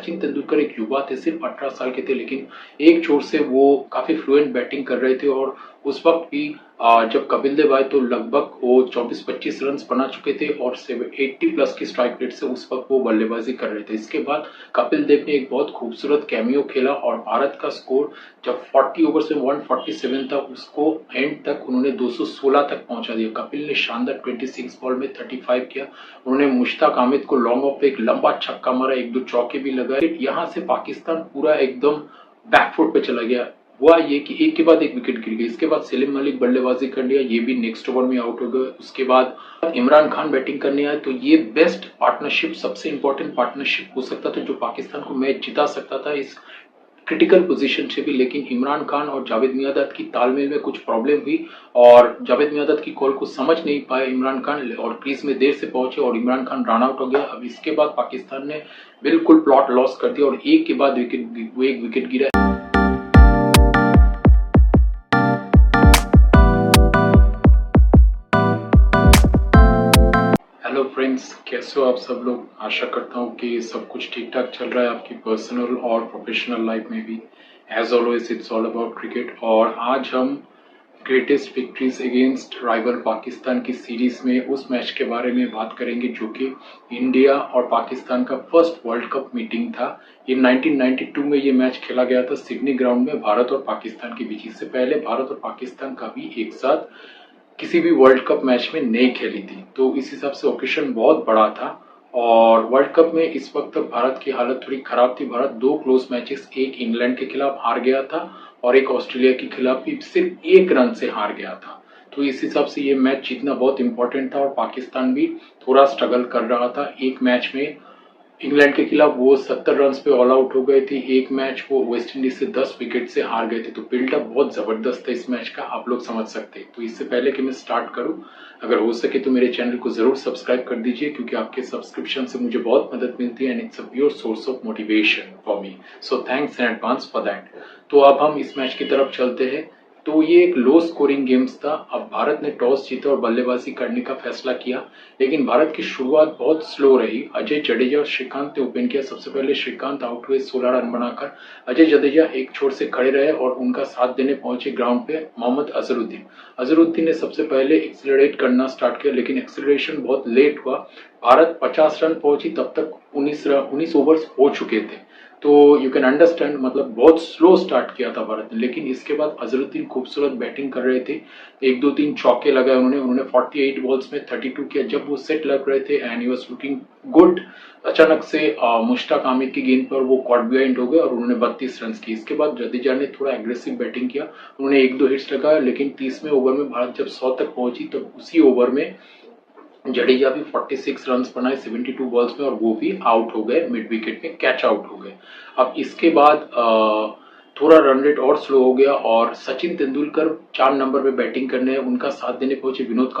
सचिन तेंदुलकर एक युवा थे, सिर्फ 18 साल के थे, लेकिन एक छोर से वो काफी फ्लुएंट बैटिंग कर रहे थे। और उस वक्त भी जब कपिल देव आए तो लगभग वो 24-25 रन बना चुके थे और 80 प्लस की स्ट्राइक रेट से उस वक्त वो बल्लेबाजी कर रहे थे। इसके बाद कपिल देव ने एक बहुत खूबसूरत कैमियो खेला और भारत का स्कोर जब 40 ओवर से 147 था, उसको एंड तक उन्होंने 216 तक पहुंचा दिया। कपिल ने शानदार 26 बॉल में 35 किया। उन्होंने मुश्ताक अहमद को लॉन्ग ऑफ पे एक लंबा छक्का मारा, एक दो चौके भी लगाए। यहाँ से पाकिस्तान पूरा एकदम बैकफुट पे चला गया। हुआ ये कि एक के बाद एक विकेट गिर गई। इसके बाद सलीम मलिक बल्लेबाजी कर लिया, ये भी नेक्स्ट ओवर में आउट हो गए। उसके बाद इमरान खान बैटिंग करने आए, तो ये बेस्ट पार्टनरशिप, सबसे इंपॉर्टेंट पार्टनरशिप हो सकता था जो पाकिस्तान को मैच जिता सकता था इस क्रिटिकल पोजीशन से भी। लेकिन इमरान खान और जावेद मियांदाद की तालमेल में कुछ प्रॉब्लम हुई और जावेद मियांदाद की कॉल को समझ नहीं पाए इमरान खान और क्रीज में देर से पहुंचे और इमरान खान रन आउट हो गया। अब इसके बाद पाकिस्तान ने बिल्कुल प्लॉट लॉस कर दिया और एक के बाद एक विकेट गिरा। हेलो फ्रेंड्स, कैसे हो आप सब लोग। आशा करता हूँ कि सब कुछ ठीक ठाक चल रहा है आपकी पर्सनल और प्रोफेशनल लाइफ में भी। As always it's all about cricket. और आज हम greatest victories against rival Pakistan की सीरीज में उस मैच के बारे में बात करेंगे जो कि इंडिया और पाकिस्तान का फर्स्ट वर्ल्ड कप मीटिंग था। ये 1992 में ये मैच खेला गया था सिडनी ग्राउंड में भारत और पाकिस्तान के बीच। इससे पहले भारत और पाकिस्तान कभी एक साथ किसी भी वर्ल्ड कप मैच में नहीं खेली थी, तो इस हिसाब से ओकेशन बहुत बड़ा था। और वर्ल्ड कप में इस वक्त तक भारत की हालत थोड़ी खराब थी। भारत 2 क्लोज मैचेस, एक इंग्लैंड के खिलाफ हार गया था और एक ऑस्ट्रेलिया के खिलाफ भी सिर्फ 1 रन से हार गया था। तो इस हिसाब से ये मैच जीतना बहुत इंपॉर्टेंट था और पाकिस्तान भी थोड़ा स्ट्रगल कर रहा था। एक मैच में इंग्लैंड के खिलाफ वो 70 रन पे ऑल आउट हो गए थे, एक मैच वो वेस्ट इंडीज से 10 विकेट से हार गए थे। तो बिल्डअप बहुत जबरदस्त था इस मैच का, आप लोग समझ सकते हैं। तो इससे पहले कि मैं स्टार्ट करूं, अगर हो सके तो मेरे चैनल को जरूर सब्सक्राइब कर दीजिए, क्योंकि आपके सब्सक्रिप्शन से मुझे बहुत मदद मिलती है and it's a pure source of motivation for me. So thanks in advance for that. तो अब हम इस मैच की तरफ चलते हैं। तो ये एक लो स्कोरिंग गेम्स था। अब भारत ने टॉस जीता और बल्लेबाजी करने का फैसला किया, लेकिन भारत की शुरुआत बहुत स्लो रही। अजय जडेजा और श्रीकांत ने ओपन किया। सबसे पहले श्रीकांत आउट हुए 16 रन बनाकर। अजय जडेजा एक छोर से खड़े रहे और उनका साथ देने पहुंचे ग्राउंड पे मोहम्मद अजहरुद्दीन। अजहरुद्दीन ने सबसे पहले एक्सीलरेट करना स्टार्ट किया, लेकिन एक्सीलरेशन बहुत लेट हुआ। भारत 50 रन पहुंची, तब तक 19 ओवर्स हो चुके थे। तो यू कैन अंडरस्टैंड, मतलब बहुत स्लो स्टार्ट किया था भारत ने। लेकिन इसके बाद अजहरुद्दीन खूबसूरत बैटिंग कर रहे थे, 1-2-3 चौके लगाए उन्होंने 48 बॉल्स में 32 किया। जब वो सेट लग रहे थे and he was looking good, अचानक से मुश्ताक अहमद की गेंद पर वो कॉट बिहाइंड हो गए और उन्होंने 32 रन की। इसके बाद जडेजा ने थोड़ा एग्रेसिव बैटिंग किया, उन्होंने 1-2 हिट्स लगाया। लेकिन 30वें ओवर में भारत जब 100 तक पहुंची, तब उसी ओवर में जडेजा भी 46 रन बनाए 72 बॉल्स में और वो भी आउट हो गए, मिड विकेट में कैच आउट हो गए। अब इसके बाद थोड़ा रन रेट और स्लो हो गया और सचिन तेंदुलकर 4 नंबर पे बैटिंग करने उनका साथ देने पहुंचे विनोद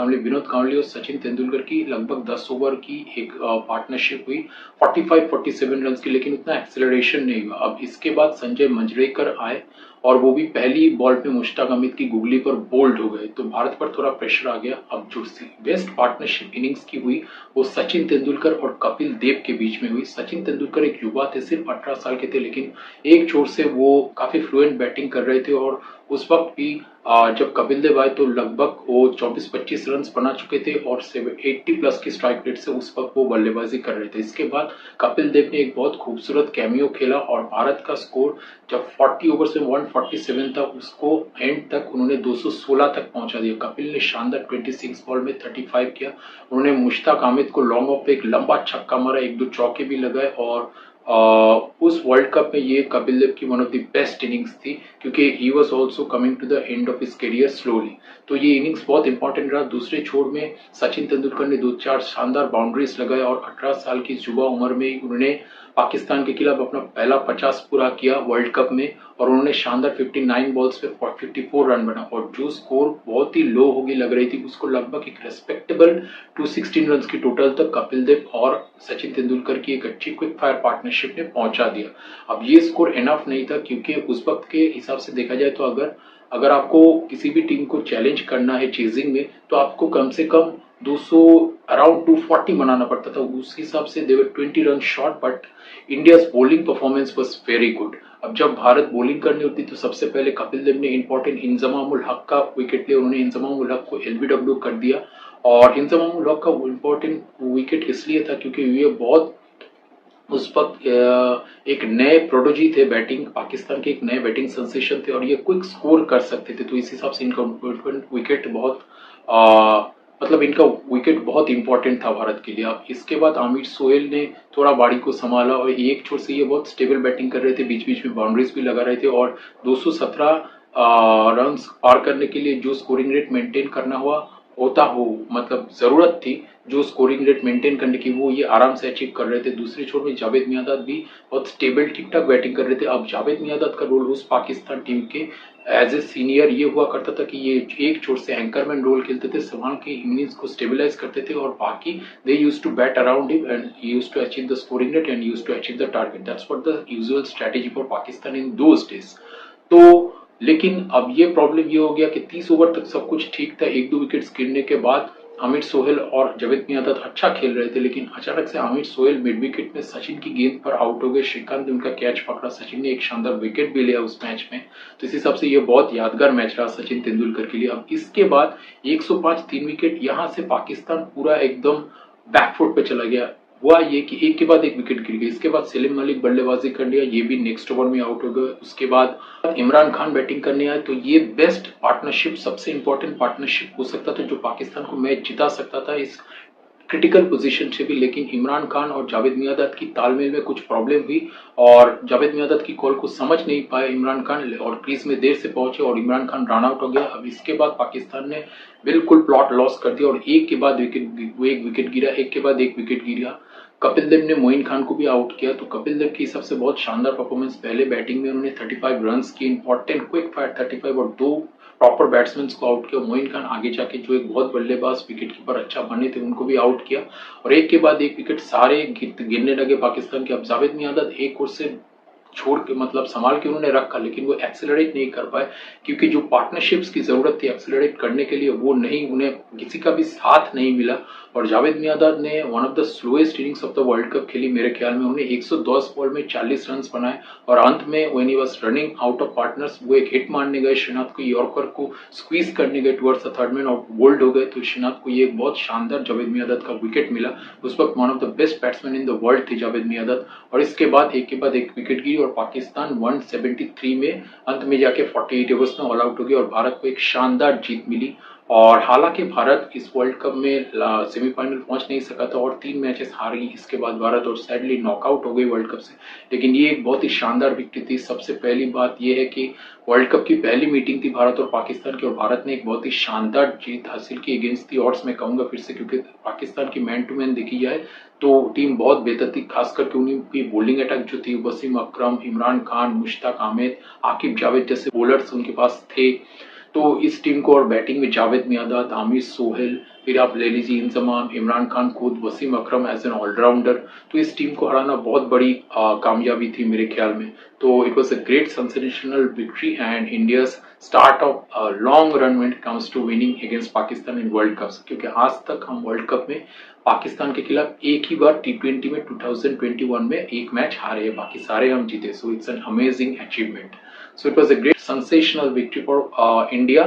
कांबले और सचिन तेंदुलकर की लगभग 10 ओवर की एक पार्टनरशिप हुई 45-47 रन की, लेकिन उतना एक्सेलरेशन नहीं हुआ। अब इसके बाद संजय मंजरेकर आए और वो भी पहली बॉल पे मुश्ताक अहमद की गुगली पर बोल्ड हो गए, तो भारत पर थोड़ा प्रेशर आ गया। अब जो बेस्ट पार्टनरशिप इनिंग्स की हुई वो सचिन तेंदुलकर और कपिल देव के बीच में हुई। सचिन तेंदुलकर एक युवा थे, सिर्फ 18 साल के थे, लेकिन एक छोर से वो काफी फ्लुएंट बैटिंग कर रहे थे। और उस वक्त भी जब कपिल देव आए तो लगभग वो 24-25 रन बना चुके थे और 80 प्लस की स्ट्राइक रेट से उस वक्त वो बल्लेबाजी कर रहे थे। इसके बाद कपिल देव ने एक बहुत खूबसूरत कैमियो खेला और भारत का स्कोर जब 40 ओवर से 147 था, उसको एंड तक उन्होंने 216 तक पहुंचा दिया। कपिल ने शानदार 26 बॉल में 35 किया। उन्होंने मुश्ताक अहमद को लॉन्ग ऑफ पे एक लंबा छक्का मारा, 1-2 चौके भी लगाए। और उस वर्ल्ड कप में ये कपिल देव की one of the best innings थी, क्योंकि he was also coming to the end of his career slowly. तो ये इनिंग्स बहुत इंपॉर्टेंट रहा। दूसरे छोर में सचिन तेंदुलकर ने 2-4 शानदार बाउंड्रीज लगाए और 18 साल की युवा उम्र में उन्होंने पाकिस्तान के खिलाफ अपना पहला 50 पूरा किया वर्ल्ड कप में और उन्होंने शानदार 59 बॉल्स पे 54 रन बना। और जो स्कोर बहुत ही लो होगी लग रही थी, उसको लगभग एक रेस्पेक्टेबल 216 रन की टोटल तक कपिल देव और सचिन तेंदुलकर की एक अच्छी क्विक फायर पार्टनरशिप ने पहुंचा दिया। अब ये स्कोर एनफ नहीं था, क्योंकि उस वक्त के हिसाब से देखा जाए तो अगर आपको किसी भी टीम को चैलेंज करना है चेजिंग में, तो आपको कम से कम 200 अराउंड 240 बनाना पड़ता था, उस हिसाब से दे वर 20 run short, but India's bowling performance was very good. अब जब भारत बॉलिंग करनी होती तो सबसे पहले कपिल देव ने इंपॉर्टेंट इंजमाम उल हक का विकेट लिया, उन्होंने इंजमाम उल हक को एलबीडब्ल्यू कर दिया। और इंजमाम उल हक का इंपॉर्टेंट विकेट इसलिए था क्योंकि ये बहुत उस वक्त एक नए प्रोडोजी थे, बैटिंग पाकिस्तान के एक नए बैटिंग सेंसेशन थे और ये क्विक स्कोर कर सकते थे, तो इस हिसाब से इनका विकेट बहुत मतलब इनका विकेट बहुत इंपॉर्टेंट था भारत के लिए। अब इसके बाद आमिर सोहेल ने थोड़ा बाड़ी को संभाला और एक छोर से ये बहुत स्टेबल बैटिंग कर रहे थे, बीच बीच में बाउंड्रीज भी लगा रहे थे और 217 रन पार करने के लिए जो स्कोरिंग रेट मेंटेन करना होता हो, मतलब जरूरत थी जो स्कोरिंग रेट मेंटेन करने की, वो ये आराम से अचीव कर रहे थे। दूसरे छोर में जावेद मियांदाद भी बहुत स्टेबल ठीक ठाक बैटिंग कर रहे थे। अब जावेद मियांदाद का रोल उस पाकिस्तान टीम के एज ए सीनियर ये हुआ करता था कि ये एक छोर से एंकरमैन रोल खेलते थे, संभाल के इनिंग्स को स्टेबलाइज करते थे और बाकी they used to bat around him and used to achieve the scoring rate and used to achieve the target. That's what the usual strategy for Pakistan in those days. तो लेकिन अब ये प्रॉब्लम ये हो गया कि 30 ओवर तक सब कुछ ठीक था, एक दो विकेट्स गिरने के बाद आमिर सोहेल और जावेद मियांदाद अच्छा खेल रहे थे, लेकिन अचानक से आमिर सोहेल मिड विकेट में सचिन की गेंद पर आउट हो गए। श्रीकांत ने उनका कैच पकड़ा, सचिन ने एक शानदार विकेट भी लिया उस मैच में। तो इस हिसाब से ये बहुत यादगार मैच रहा सचिन तेंदुलकर के लिए। अब इसके बाद 105 3 विकेट, यहाँ से पाकिस्तान पूरा एकदम बैकफुट पे चला गया। हुआ ये कि एक के बाद एक विकेट गिर गई। इसके बाद सलीम मलिक बल्लेबाजी कर लिया, ये भी नेक्स्ट ओवर में आउट हो गए। उसके बाद इमरान खान बैटिंग करने आए, तो ये बेस्ट पार्टनरशिप, सबसे इंपॉर्टेंट पार्टनरशिप हो सकता था जो पाकिस्तान को मैच जिता सकता था इस क्रिटिकल पोजीशन से भी। लेकिन इमरान खान और जावेद मियांदाद की तालमेल में कुछ प्रॉब्लम हुई और जावेद मियांदाद की कॉल को समझ नहीं पाए इमरान खान और क्रीज में देर से पहुंचे और इमरान खान रन आउट हो गया। अब इसके बाद पाकिस्तान ने बिल्कुल प्लॉट लॉस कर दिया और एक के बाद एक विकेट गिरा, एक के बाद एक विकेट गिरा। कपिल देव ने मोइन खान को भी आउट किया, तो कपिल देव की सबसे बहुत शानदार परफॉर्मेंस, पहले बैटिंग में उन्होंने 35 रन की इंपॉर्टेंट क्विक फायर 35 और दो प्रॉपर बैट्समैन को आउट किया। मोइन खान आगे जाके जो एक बहुत बल्लेबाज विकेट कीपर अच्छा बने थे उनको भी आउट किया और एक के बाद एक विकेट सारे गिरने लगे पाकिस्तान के। अब जावेद मियांदाद एक ओर से छोड़ के मतलब संभाल के उन्होंने रखा, लेकिन वो एक्सेलरेट नहीं कर पाए क्योंकि जो पार्टनरशिप्स की जरूरत थी एक्सेलरेट करने के लिए वो नहीं, उन्हें किसी का भी साथ नहीं मिला। और जावेद मियांदाद ने one of the slowest innings of the world cup खेली मेरे ख्याल में, उन्होंने 110 बॉल में 40 रन बनाए और अंत में when he was running out of partners वो एक हिट मारने गए, श्रीनाथ को यॉर्कर को स्क्वीज करने गए टुवर्ड्स द थर्ड मैन और बोल्ड हो गए। तो श्रीनाथ को ये एक बहुत शानदार जावेद मियांदाद का विकेट मिला। उस वक्त one of the best batsman in the world थे जावेद मियांदाद। और इसके बाद एक के बाद एक विकेट गिरी और पाकिस्तान 173 में अंत में जाके 48 ओवर्स में ऑल आउट हो गया और भारत को एक शानदार जीत मिली। और हालांकि भारत इस वर्ल्ड कप में सेमीफाइनल पहुंच नहीं सका था और 3 मैचेस हार गई इसके बाद भारत और सैडली नॉकआउट हो गई वर्ल्ड कप से, लेकिन ये एक बहुत ही शानदार विक्ट्री थी। सबसे पहली बात यह है कि वर्ल्ड कप की पहली मीटिंग थी भारत और पाकिस्तान की और भारत ने एक बहुत ही शानदार जीत हासिल की अगेंस्ट दी ऑड्स, मैं कहूंगा फिर से, क्योंकि पाकिस्तान की मैन टू मैन देखी जाए तो टीम बहुत बेहतर थी, खास करके उनकी बॉलिंग अटैक जो थी, वसीम अकरम, इमरान खान, मुश्ताक अहमद, आकिब जावेद जैसे बॉलर्स उनके पास थे। तो इस टीम को और बैटिंग में जावेद मियांदाद, आमिर सोहेल, फिर आप ले लीजिए इंजमाम, इमरान खान खुद, वसीम अकरम एज एन ऑलराउंडर, तो इस टीम को हराना बहुत बड़ी कामयाबी थी मेरे ख्याल में। तो it was a great sensational victory and India start off long run when it comes to winning against Pakistan in world cup, क्योंकि आज तक हम वर्ल्ड कप में पाकिस्तान के खिलाफ एक ही बार T20 में 2021 में एक मैच हारे हैं, बाकी सारे हम जीते। So it's an amazing achievement. So it was a great sensational victory for India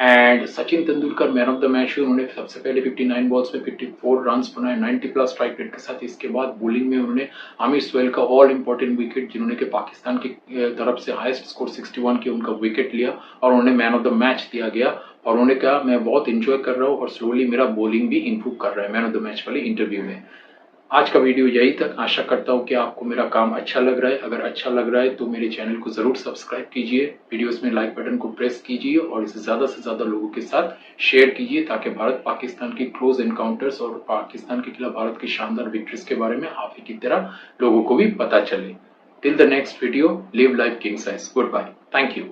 and Sachin Tendulkar man of the match हुए। उन्होंने सबसे पहले 59 बॉल्स में 54 रन बनाए 90 प्लस स्ट्राइक रेट के साथ। इसके बाद बॉलिंग में उन्होंने आमिर सोहेल का ऑल इंपॉर्टेंट विकेट, जिन्होंने के पाकिस्तान की तरफ से हाईएस्ट स्कोर 61 के उनका विकेट लिया और उन्हें मैन ऑफ द मैच दिया गया और उन्होंने कहा मैं बहुत इंजॉय कर रहा हूँ और स्लोली मेरा बॉलिंग भी इंप्रूव कर रहा है मैन ऑफ द मैच वाले इंटरव्यू में। आज का वीडियो यही तक, आशा करता हूँ कि आपको मेरा काम अच्छा लग रहा है। अगर अच्छा लग रहा है तो मेरे चैनल को जरूर सब्सक्राइब कीजिए, वीडियोस में लाइक बटन को प्रेस कीजिए और इसे ज्यादा से ज्यादा लोगों के साथ शेयर कीजिए ताकि भारत पाकिस्तान की क्लोज एनकाउंटर्स और पाकिस्तान के खिलाफ भारत की शानदार विक्ट्रीज के बारे में आप ही की तरह लोगों को भी पता चले। Till the next video, live life king size, good bye, thank you.